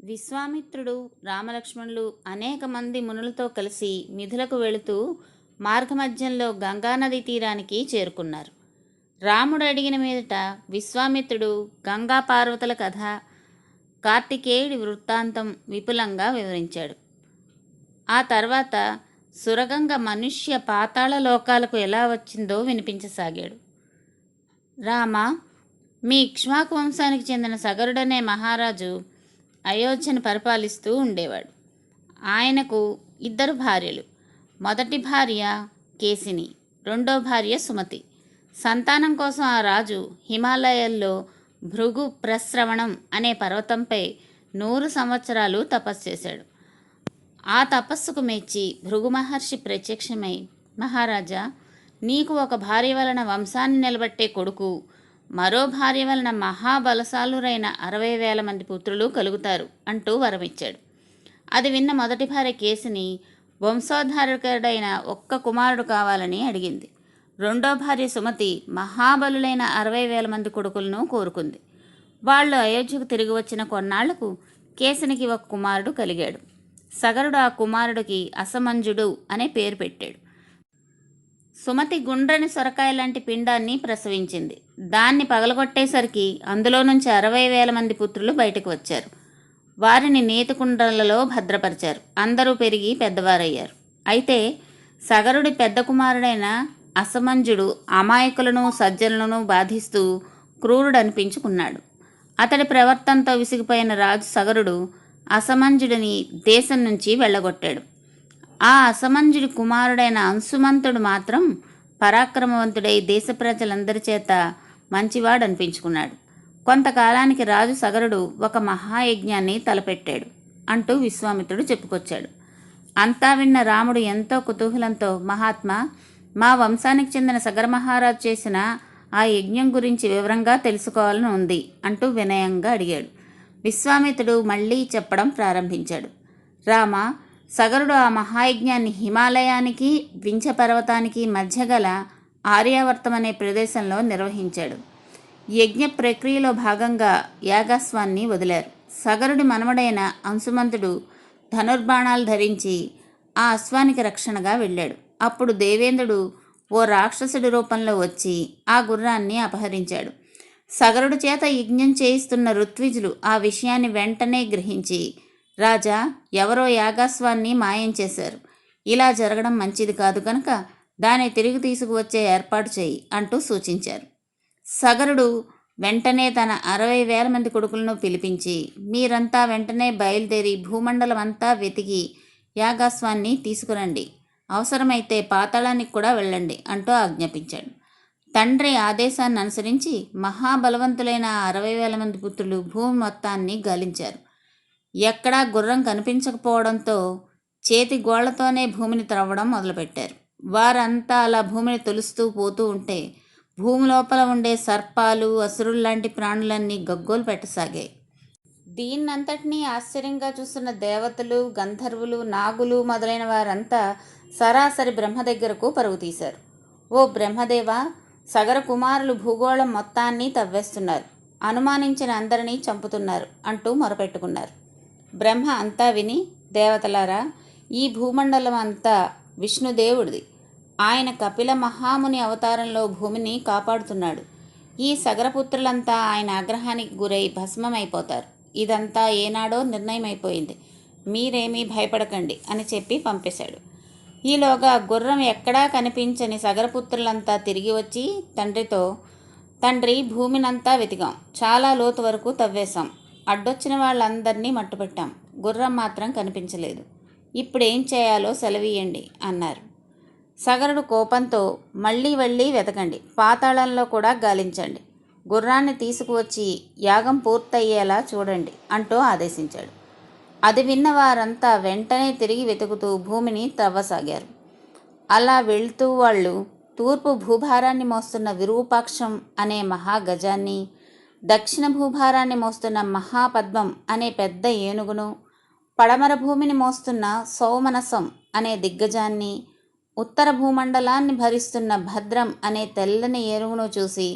విశ్వామిత్రుడు రామలక్ష్మణులు అనేక మంది మునులతో కలిసి మిథులకు వెళుతూ మార్గమధ్యంలో గంగానది తీరానికి చేరుకున్నారు. రాముడు అడిగిన మీదట విశ్వామిత్రుడు గంగా పార్వతుల కథ, కార్తికేయుడి వృత్తాంతం విపులంగా వివరించాడు. ఆ తర్వాత సురగంగ మనుష్య పాతాళ లోకాలకు ఎలా వచ్చిందో వినిపించసాగాడు. రామ, మీ ఇక్ష్వాకు వంశానికి చెందిన సగరుడనే మహారాజు అయోధ్యను పరిపాలిస్తూ ఉండేవాడు. ఆయనకు ఇద్దరు భార్యలు. మొదటి భార్య కేసిని, రెండో భార్య సుమతి. సంతానం కోసం ఆ రాజు హిమాలయాల్లో భృగు ప్రశ్రవణం అనే పర్వతంపై 100 సంవత్సరాలు తపస్సు చేశాడు. ఆ తపస్సుకు మెచ్చి భృగు మహర్షి ప్రత్యక్షమై, మహారాజా, నీకు ఒక భార్య వలన వంశాన్ని నిలబట్టే కొడుకు, మరో భార్య వలన మహాబలశాలురైన 60,000 మంది పుత్రులు కలుగుతారు అంటూ వరమిచ్చాడు. అది విన్న మొదటి భార్య కేసిని వంశోద్ధారకుడైన ఒక్క కుమారుడు కావాలని అడిగింది. రెండో భార్య సుమతి మహాబలులైన 60,000 మంది కొడుకులను కోరుకుంది. వాళ్ళు అయోధ్యకు తిరిగి వచ్చిన కొన్నాళ్లకు కేసినికి ఒక కుమారుడు కలిగాడు. సగరుడు ఆ కుమారుడికి అసమంజుడు అనే పేరు పెట్టాడు. సుమతి గుండ్రని సొరకాయ లాంటి పిండాన్ని ప్రసవించింది. దాన్ని పగలగొట్టేసరికి అందులో నుంచి 60,000 మంది పుత్రులు బయటకు వచ్చారు. వారిని నేతికుండలలో భద్రపరిచారు. అందరూ పెరిగి పెద్దవారయ్యారు. అయితే సగరుడి పెద్ద కుమారుడైన అసమంజుడు అమాయకులను సజ్జనులను బాధిస్తూ క్రూరుడు అనిపించుకున్నాడు. అతడి ప్రవర్తనతో విసిగిపోయిన రాజు సగరుడు అసమంజుడిని దేశం నుంచి వెళ్ళగొట్టాడు. ఆ అసమంజుడి కుమారుడైన అంశుమంతుడు మాత్రం పరాక్రమవంతుడై దేశ ప్రజలందరి చేత మంచివాడు అనిపించుకున్నాడు. కొంతకాలానికి రాజు సగరుడు ఒక మహాయజ్ఞాన్ని తలపెట్టాడు అంటూ విశ్వామిత్రుడు చెప్పుకొచ్చాడు. అంతా విన్న రాముడు ఎంతో కుతూహలంతో, మహాత్మా, మా వంశానికి చెందిన సగర మహారాజు చేసిన ఆ యజ్ఞం గురించి వివరంగా తెలుసుకోవాలని ఉంది అంటూ వినయంగా అడిగాడు. విశ్వామిత్రుడు మళ్ళీ చెప్పడం ప్రారంభించాడు. రామ, సగరుడు ఆ మహాయజ్ఞాన్ని హిమాలయానికి వింధ్య పర్వతానికి మధ్య గల ఆర్యావర్తం అనే ప్రదేశంలో నిర్వహించాడు. యజ్ఞ ప్రక్రియలో భాగంగా యాగాశ్వాన్ని వదిలారు. సగరుడి మనవడైన అంశుమంతుడు ధనుర్బాణాలు ధరించి ఆ అశ్వానికి రక్షణగా వెళ్ళాడు. అప్పుడు దేవేంద్రుడు ఓ రాక్షసుడి రూపంలో వచ్చి ఆ గుర్రాన్ని అపహరించాడు. సగరుడి చేత యజ్ఞం చేయిస్తున్న ఋత్విజులు ఆ విషయాన్ని వెంటనే గ్రహించి, రాజా, ఎవరో యాగాశ్వాన్ని మాయం చేశారు. ఇలా జరగడం మంచిది కాదు కనుక దాన్ని తిరిగి తీసుకువచ్చే ఏర్పాటు చేయి అంటూ సూచించారు. సగరుడు వెంటనే తన 60,000 మంది కొడుకులను పిలిపించి, మీరంతా వెంటనే బయలుదేరి భూమండలం అంతా వెతికి యాగాశ్వాన్ని తీసుకురండి, అవసరమైతే పాతాళానికి కూడా వెళ్ళండి అంటూ ఆజ్ఞాపించాడు. తండ్రి ఆదేశాన్ని అనుసరించి మహాబలవంతులైన 60,000 మంది పుత్రులు భూమి మొత్తాన్ని గాలించారు. ఎక్కడా గుర్రం కనిపించకపోవడంతో చేతి గోళ్లతోనే భూమిని త్రవ్వడం మొదలుపెట్టారు. వారంతా అలా భూమిని తొలుస్తూ పోతూ ఉంటే భూమి లోపల ఉండే సర్పాలు, అసురుల్లాంటి ప్రాణులన్నీ గగ్గోలు పెట్టసాగాయి. దీన్నంతటినీ ఆశ్చర్యంగా చూస్తున్న దేవతలు, గంధర్వులు, నాగులు మొదలైన వారంతా సరాసరి బ్రహ్మ దగ్గరకు పరుగు తీశారు. ఓ బ్రహ్మదేవా, సగర కుమారులు భూగోళం మొత్తాన్ని తవ్వేస్తున్నారు, అనుమానించిన అందరినీ చంపుతున్నారు అంటూ మొరపెట్టుకున్నారు. బ్రహ్మ అంతా విని, దేవతలారా, ఈ భూమండలం అంతా విష్ణుదేవుడిది. ఆయన కపిల మహాముని అవతారంలో భూమిని కాపాడుతున్నాడు. ఈ సగరపుత్రులంతా ఆయన ఆగ్రహానికి గురై భస్మమైపోతారు. ఇదంతా ఏనాడో నిర్ణయమైపోయింది. మీరేమీ భయపడకండి అని చెప్పి పంపేశాడు. ఈలోగా గుర్రం ఎక్కడా కనిపించని సగరపుత్రులంతా తిరిగి వచ్చి తండ్రితో, తండ్రి, భూమినంతా వెతికాం, చాలా లోతు వరకు తవ్వేశాం, అడ్డొచ్చిన వాళ్ళందరినీ మట్టుపెట్టాం, గుర్రం మాత్రం కనిపించలేదు. ఇప్పుడేం చేయాలో సెలవీయండి అన్నారు. సగరుడు కోపంతో, మళ్ళీ వెళ్ళి వెతకండి, పాతాళంలో కూడా గాలించండి, గుర్రాన్ని తీసుకువచ్చి యాగం పూర్తయ్యేలా చూడండి అంటూ ఆదేశించాడు. అది విన్న వారంతా వెంటనే తిరిగి వెతుకుతూ భూమిని తవ్వసాగారు. అలా వెళ్తూ వాళ్ళు తూర్పు భూభారాన్ని మోస్తున్న విరూపాక్షం అనే మహాగజాన్ని, దక్షిణ భూభారాన్ని మోస్తున్న మహాపద్మం అనే పెద్ద ఏనుగును, పడమర భూమిని మోస్తున్న సౌమనసం అనే దిగ్గజాన్ని, ఉత్తర భూమండలాన్ని భరిస్తున్న భద్రం అనే తెల్లని ఏనుగును చూసి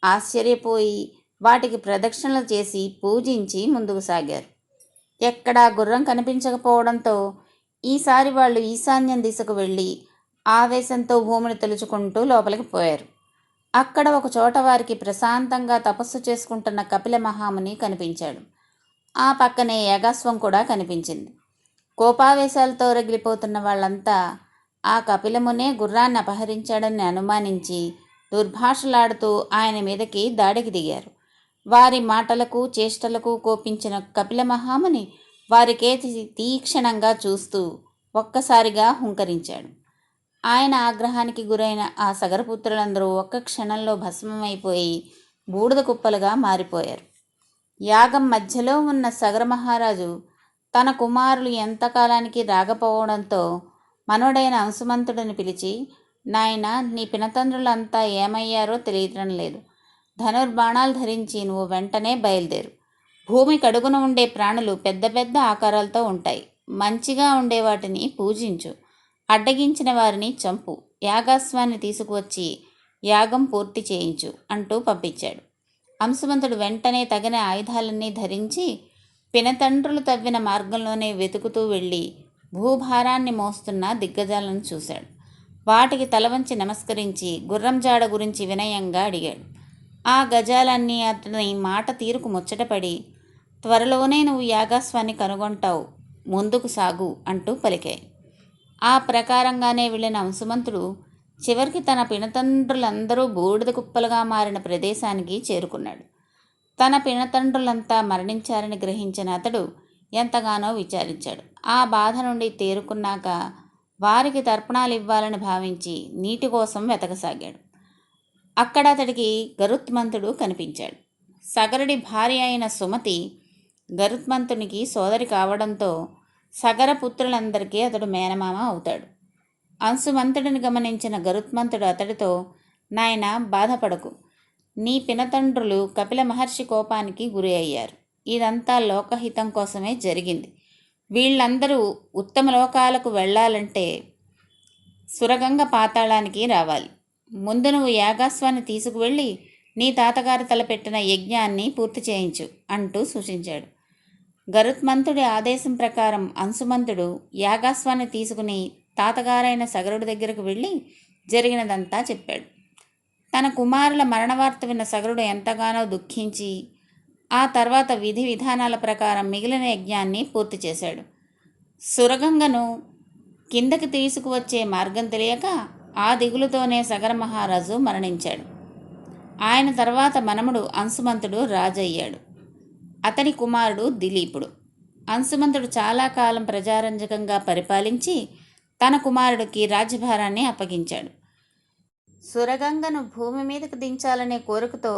ఆశ్చర్యపోయి వాటికి ప్రదక్షిణలు చేసి పూజించి ముందుకు సాగారు. ఎక్కడా గుర్రం కనిపించకపోవడంతో ఈసారి వాళ్ళు ఈశాన్యం దిశకు వెళ్ళి ఆవేశంతో భూమిని తలుచుకుంటూ లోపలికి పోయారు. అక్కడ ఒక చోట వారికి ప్రశాంతంగా తపస్సు చేసుకుంటున్న కపిల మహాముని కనిపించాడు. ఆ పక్కనే యాగాశ్వం కూడా కనిపించింది. కోపావేశాలతో రగిలిపోతున్న వాళ్ళంతా ఆ కపిలమునే గుర్రాన్ని అపహరించాడని అనుమానించి దుర్భాషలాడుతూ ఆయన మీదకి దాడికి దిగారు. వారి మాటలకు చేష్టలకు కోపించిన కపిల మహాముని వారికేసి తీక్షణంగా చూస్తూ ఒక్కసారిగా హుంకరించాడు. ఆయన ఆగ్రహానికి గురైన ఆ సగరపుత్రులందరూ ఒక్క క్షణంలో భస్మమైపోయి బూడిద కుప్పలుగా మారిపోయారు. యాగం మధ్యలో ఉన్న సగర మహారాజు తన కుమారులు ఎంతకాలానికి రాకపోవడంతో మనోడైన అంశుమంతుడిని పిలిచి, నాయన, నీ పినతండ్రులంతా ఏమయ్యారో తెలియటం లేదు. ధనుర్బాణాలు ధరించి నువ్వు వెంటనే బయలుదేరు. భూమి కడుగున ఉండే ప్రాణులు పెద్ద పెద్ద ఆకారాలతో ఉంటాయి. మంచిగా ఉండే వాటిని పూజించు, అడ్డగించిన వారిని చంపు, యాగాశ్వాన్ని తీసుకువచ్చి యాగం పూర్తి చేయించు అంటూ పంపించాడు. అంశుమంతుడు వెంటనే తగిన ఆయుధాలన్నీ ధరించి పినతండ్రులు తవ్విన మార్గంలోనే వెతుకుతూ వెళ్ళి భూభారాన్ని మోస్తున్న దిగ్గజాలను చూశాడు. వాటికి తల వంచి నమస్కరించి గుర్రం జాడ గురించి వినయంగా అడిగాడు. ఆ గజాలన్నీ అతని మాట తీరుకు ముచ్చటపడి, త్వరలోనే నువ్వు యాగాశ్వాన్ని కనుగొంటావు, ముందుకు సాగు అంటూ పలికాయి. ఆ ప్రకారంగానే వెళ్ళిన అంశుమంతుడు చివరికి తన పినతండ్రులందరూ బూడిద కుప్పలుగా మారిన ప్రదేశానికి చేరుకున్నాడు. తన పినతండ్రులంతా మరణించారని గ్రహించిన అతడు ఎంతగానో విచారించాడు. ఆ బాధ నుండి తేరుకున్నాక వారికి తర్పణాలు ఇవ్వాలని భావించి నీటి కోసం వెతకసాగాడు. అక్కడ అతడికి గరుత్మంతుడు కనిపించాడు. సగరుడి భార్య అయిన సుమతి గరుత్మంతునికి సోదరి కావడంతో సగర పుత్రులందరికీ అతడు మేనమామ అవుతాడు. అంశుమంతుడిని గమనించిన గరుత్మంతుడు అతడితో, నాయనా, బాధపడకు. నీ పినతండ్రులు కపిల మహర్షి కోపానికి గురి అయ్యారు. ఇదంతా లోకహితం కోసమే జరిగింది. వీళ్ళందరూ ఉత్తమ లోకాలకు వెళ్ళాలంటే సురగంగ పాతాళానికి రావాలి. ముందు నువ్వు యాగాశ్వాన్ని తీసుకువెళ్ళి నీ తాతగారు తలపెట్టిన యజ్ఞాన్ని పూర్తి చేయించు అంటూ సూచించాడు. గరుత్మంతుడి ఆదేశం ప్రకారం అంశుమంతుడు యాగాశ్వాన్ని తీసుకుని తాతగారైన సగరుడి దగ్గరకు వెళ్ళి జరిగినదంతా చెప్పాడు. తన కుమారుల మరణవార్త విన్న సగరుడు ఎంతగానో దుఃఖించి ఆ తర్వాత విధి విధానాల ప్రకారం మిగిలిన యజ్ఞాన్ని పూర్తి చేశాడు. సురగంగను కిందకి తీసుకువచ్చే మార్గం తెలియక ఆ దిగులుతోనే సగర మహారాజు మరణించాడు. ఆయన తర్వాత మనముడు అంశుమంతుడు రాజయ్యాడు. అతని కుమారుడు దిలీపుడు. అంశుమంతుడు చాలా కాలం ప్రజారంజకంగా పరిపాలించి తన కుమారుడికి రాజ్యభారాన్ని అప్పగించాడు. సురగంగను భూమి మీదకు దించాలనే కోరికతో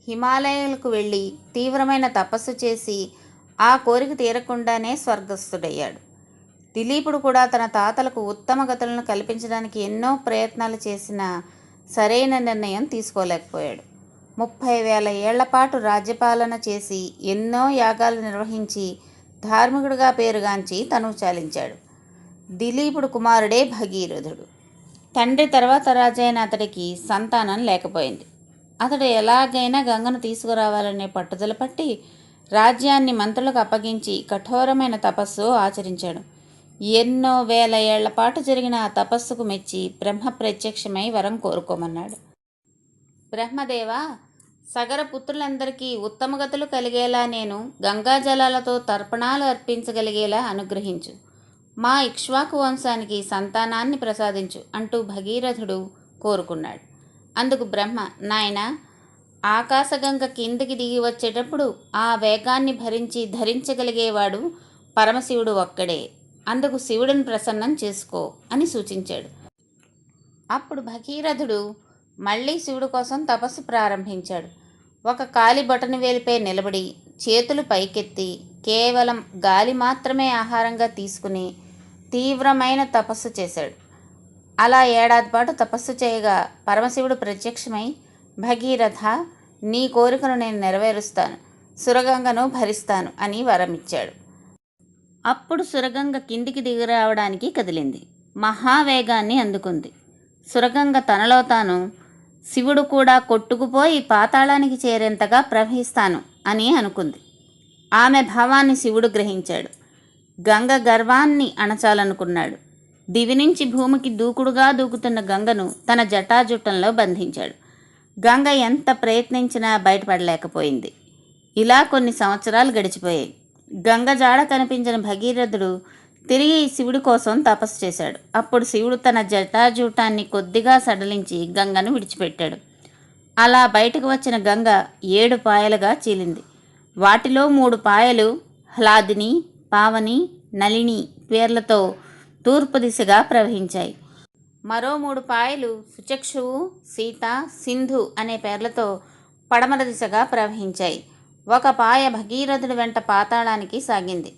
హిమాలయాలకు వెళ్ళి తీవ్రమైన తపస్సు చేసి ఆ కోరిక తీరకుండానే స్వర్గస్థుడయ్యాడు. దిలీపుడు కూడా తన తాతలకు ఉత్తమ గతులను కల్పించడానికి ఎన్నో ప్రయత్నాలు చేసినా సరైన నిర్ణయం తీసుకోలేకపోయాడు. 30,000 ఏళ్లపాటు రాజ్యపాలన చేసి ఎన్నో యాగాలు నిర్వహించి ధార్మికుడిగా పేరుగాంచి తనువు చాలించాడు. దిలీపుడు కుమారుడే భగీరథుడు. తండ్రి తర్వాత రాజైన అతడికి సంతానం లేకపోయింది. అతడు ఎలాగైనా గంగను తీసుకురావాలనే పట్టుదల పట్టి రాజ్యాన్ని మంత్రులకు అప్పగించి కఠోరమైన తపస్సు ఆచరించాడు. ఎన్నో వేల ఏళ్ల పాటు జరిగిన ఆ తపస్సుకు మెచ్చి బ్రహ్మ ప్రత్యక్షమై వరం కోరుకోమన్నాడు. బ్రహ్మదేవ, సగర పుత్రులందరికీ ఉత్తమగతులు కలిగేలా నేను గంగాజలాలతో తర్పణాలు అర్పించగలిగేలా అనుగ్రహించు. మా ఇక్ష్వాకు వంశానికి సంతానాన్ని ప్రసాదించు అంటూ భగీరథుడు కోరుకున్నాడు. అందుకు బ్రహ్మ, నాయనా, ఆకాశగంగ కిందికి దిగి వచ్చేటప్పుడు ఆ వేగాన్ని భరించి ధరించగలిగేవాడు పరమశివుడు ఒక్కడే. అందుకు శివుడిని ప్రసన్నం చేసుకో అని సూచించాడు. అప్పుడు భగీరథుడు మళ్ళీ శివుడి కోసం తపస్సు ప్రారంభించాడు. ఒక కాలి బొటన వేలిపై నిలబడి చేతులు పైకెత్తి కేవలం గాలి మాత్రమే ఆహారంగా తీసుకుని తీవ్రమైన తపస్సు చేశాడు. అలా ఏడాది పాటు తపస్సు చేయగా పరమశివుడు ప్రత్యక్షమై, భగీరథ, నీ కోరికను నేను నెరవేరుస్తాను, సురగంగను భరిస్తాను అని వరమిచ్చాడు. అప్పుడు సురగంగ కిందికి దిగిరావడానికి కదిలింది. మహావేగాన్ని అందుకుంది. సురగంగ తనలో తాను శివుడు కూడా కొట్టుకుపోయి పాతాళానికి చేరేంతగా ప్రవహిస్తాను అని అనుకుంది. ఆమె భావాన్ని శివుడు గ్రహించాడు. గంగ గర్వాన్ని అణచాలనుకున్నాడు. దివి నుంచి భూమికి దూకుడుగా దూకుతున్న గంగను తన జటాజుట్టంలో బంధించాడు. గంగ ఎంత ప్రయత్నించినా బయటపడలేకపోయింది. ఇలా కొన్ని సంవత్సరాలు గడిచిపోయాయి. గంగ జాడ కనిపించిన భగీరథుడు తిరిగి శివుడి కోసం తపస్సు చేశాడు. అప్పుడు శివుడు తన జటాజూటాన్ని కొద్దిగా సడలించి గంగను విడిచిపెట్టాడు. అలా బయటకు వచ్చిన గంగ 7 పాయలుగా చీలింది. వాటిలో 3 పాయలు హ్లాదిని, పావని, నళిని పేర్లతో తూర్పు దిశగా ప్రవహించాయి. మరో 3 పాయలు సుచక్షువు, సీత, సింధు అనే పేర్లతో పడమర దిశగా ప్రవహించాయి. ఒక పాయ భగీరథుడి వెంట పాతాళానికి సాగింది.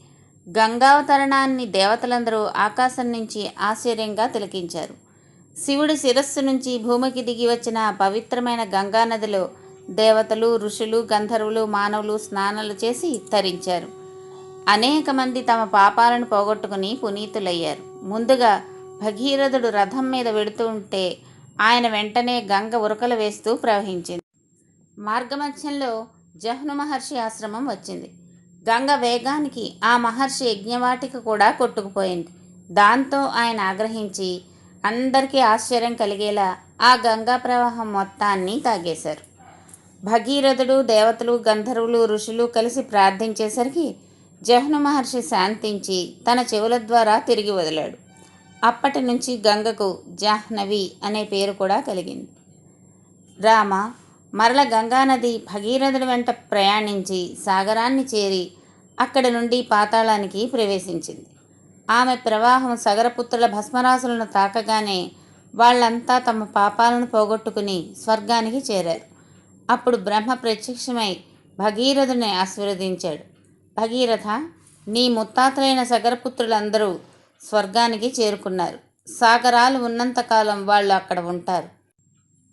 గంగావతరణాన్ని దేవతలందరూ ఆకాశం నుంచి ఆశ్చర్యంగా తిలకించారు. శివుడి శిరస్సు నుంచి భూమికి దిగి వచ్చిన పవిత్రమైన గంగానదిలో దేవతలు, ఋషులు, గంధర్వులు, మానవులు స్నానాలు చేసి తరించారు. అనేక మంది తమ పాపాలను పోగొట్టుకుని పునీతులయ్యారు. ముందుగా భగీరథుడు రథం మీద వెడుతూ ఉంటే ఆయన వెంటనే గంగ ఉరకలు వేస్తూ ప్రవహించింది. మార్గమధ్యంలో జహ్ను మహర్షి ఆశ్రమం వచ్చింది. గంగ వేగానికి ఆ మహర్షి యజ్ఞవాటిక కూడా కొట్టుకుపోయింది. దాంతో ఆయన ఆగ్రహించి అందరికీ ఆశ్చర్యం కలిగేలా ఆ గంగా ప్రవాహం మొత్తాన్ని తాగేశారు. భగీరథుడు, దేవతలు, గంధర్వులు, ఋషులు కలిసి ప్రార్థించేసరికి జహ్ను మహర్షి శాంతించి తన చెవుల ద్వారా తిరిగి వదిలాడు. అప్పటి నుంచి గంగకు జాహ్నవి అనే పేరు కూడా కలిగింది. రామ మరల గంగానది భగీరథుడి వెంట ప్రయాణించి సాగరాన్ని చేరి అక్కడి నుండి పాతాళానికి ప్రవేశించింది. ఆమె ప్రవాహం సగరపుత్రుల భస్మరాసులను తాకగానే వాళ్ళంతా తమ పాపాలను పోగొట్టుకుని స్వర్గానికి చేరారు. అప్పుడు బ్రహ్మ ప్రత్యక్షమై భగీరథుని ఆశీర్వదించాడు. భగీరథ, నీ ముత్తాతలైన సగరపుత్రులందరూ స్వర్గానికి చేరుకున్నారు. సాగరాలు ఉన్నంతకాలం వాళ్ళు అక్కడ ఉంటారు.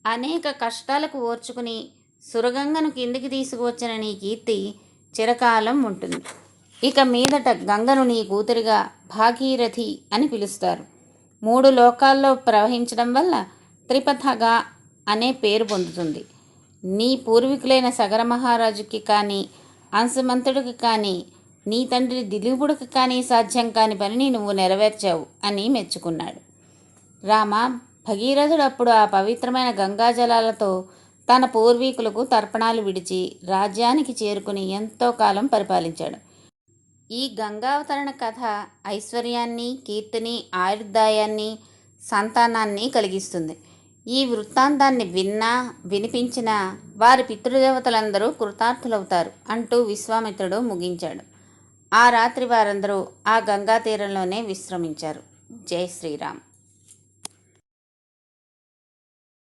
అనేక కష్టాలకు ఓర్చుకుని సురగంగను కిందికి తీసుకువచ్చిన నీ కీర్తి చిరకాలం ఉంటుంది. ఇక మీదట గంగను నీ కూతురిగా భాగీరథి అని పిలుస్తారు. 3 లోకాల్లో ప్రవహించడం వల్ల త్రిపథగా అనే పేరు పొందుతుంది. నీ పూర్వీకులైన సగర మహారాజుకి కానీ, అంశమంతుడికి కానీ, నీ తండ్రి దిలీపుడికి కానీ సాధ్యం కాని పనిని నువ్వు నెరవేర్చావు అని మెచ్చుకున్నాడు. రామ, భగీరథుడు అప్పుడు ఆ పవిత్రమైన గంగాజలాలతో తన పూర్వీకులకు తర్పణాలు విడిచి రాజ్యానికి చేరుకుని ఎంతో కాలం పరిపాలించాడు. ఈ గంగావతరణ కథ ఐశ్వర్యాన్ని, కీర్తిని, ఆయుర్దాయాన్ని, సంతానాన్ని కలిగిస్తుంది. ఈ వృత్తాంతాన్ని వినిపించిన వారి పితృదేవతలందరూ కృతార్థులవుతారు అంటూ విశ్వామిత్రుడు ముగించాడు. ఆ రాత్రి వారందరూ ఆ గంగా తీరంలోనే విశ్రమించారు. జై శ్రీరామ్.